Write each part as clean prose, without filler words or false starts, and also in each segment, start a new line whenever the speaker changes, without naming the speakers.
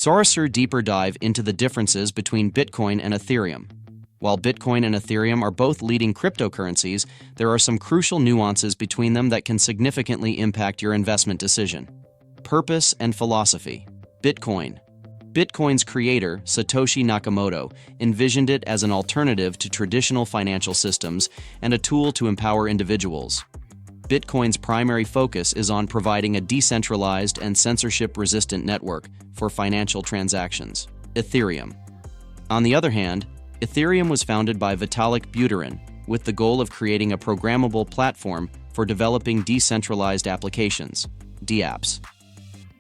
Sorcerer deeper dive into the differences between Bitcoin and Ethereum. While Bitcoin and Ethereum are both leading cryptocurrencies, there are some crucial nuances between them that can significantly impact your investment decision. Purpose and philosophy. Bitcoin. Bitcoin's creator, Satoshi Nakamoto, envisioned it as an alternative to traditional financial systems and a tool to empower individuals. Bitcoin's primary focus is on providing a decentralized and censorship-resistant network for financial transactions. Ethereum. On the other hand, Ethereum was founded by Vitalik Buterin with the goal of creating a programmable platform for developing decentralized applications, dApps.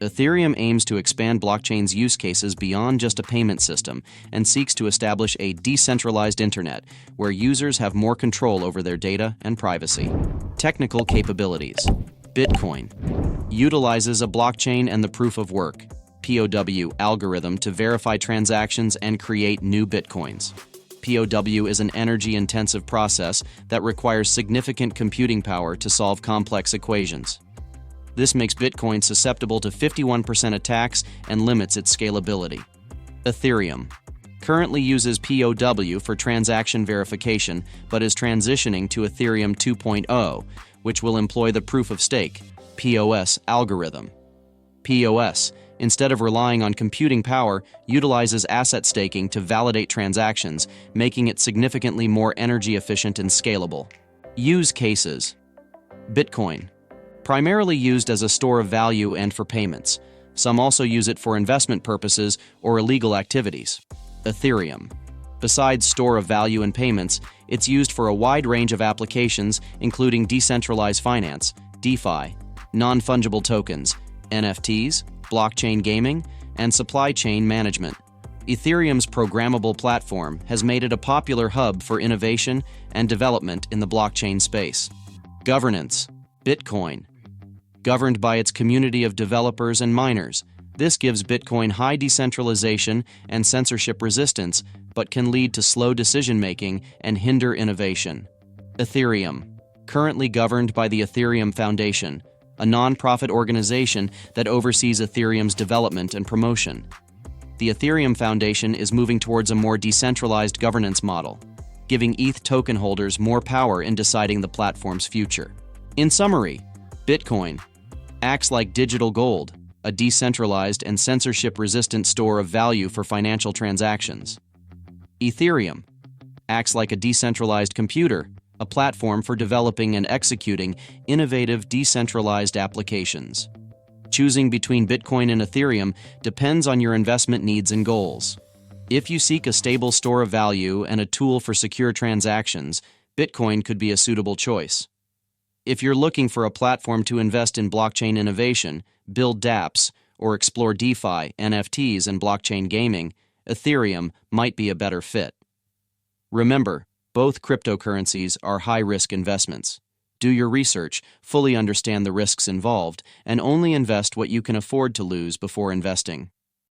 Ethereum aims to expand blockchain's use cases beyond just a payment system and seeks to establish a decentralized internet where users have more control over their data and privacy. Technical capabilities. Bitcoin utilizes a blockchain and the proof of work (POW) algorithm to verify transactions and create new Bitcoins. POW is an energy-intensive process that requires significant computing power to solve complex equations. This makes Bitcoin susceptible to 51% attacks and limits its scalability. Ethereum currently uses POW for transaction verification but is transitioning to Ethereum 2.0, which will employ the proof-of-stake (POS) algorithm. POS, instead of relying on computing power, utilizes asset staking to validate transactions, making it significantly more energy efficient and scalable. Use cases. Bitcoin primarily used as a store of value and for payments. Some also use it for investment purposes or illegal activities. Ethereum. Besides store of value and payments, it's used for a wide range of applications, including decentralized finance, DeFi, non-fungible tokens, NFTs, blockchain gaming, and supply chain management. Ethereum's programmable platform has made it a popular hub for innovation and development in the blockchain space. Governance. Bitcoin governed by its community of developers and miners. This gives Bitcoin high decentralization and censorship resistance, but can lead to slow decision-making and hinder innovation. Ethereum, currently governed by the Ethereum Foundation, a non-profit organization that oversees Ethereum's development and promotion. The Ethereum Foundation is moving towards a more decentralized governance model, giving ETH token holders more power in deciding the platform's future. In summary, Bitcoin acts like digital gold, a decentralized and censorship-resistant store of value for financial transactions. Ethereum acts like a decentralized computer, a platform for developing and executing innovative decentralized applications. Choosing between Bitcoin and Ethereum depends on your investment needs and goals. If you seek a stable store of value and a tool for secure transactions, Bitcoin could be a suitable choice. If you're looking for a platform to invest in blockchain innovation, build dApps, or explore DeFi, NFTs, and blockchain gaming, Ethereum might be a better fit. Remember, both cryptocurrencies are high-risk investments. Do your research, fully understand the risks involved, and only invest what you can afford to lose before investing.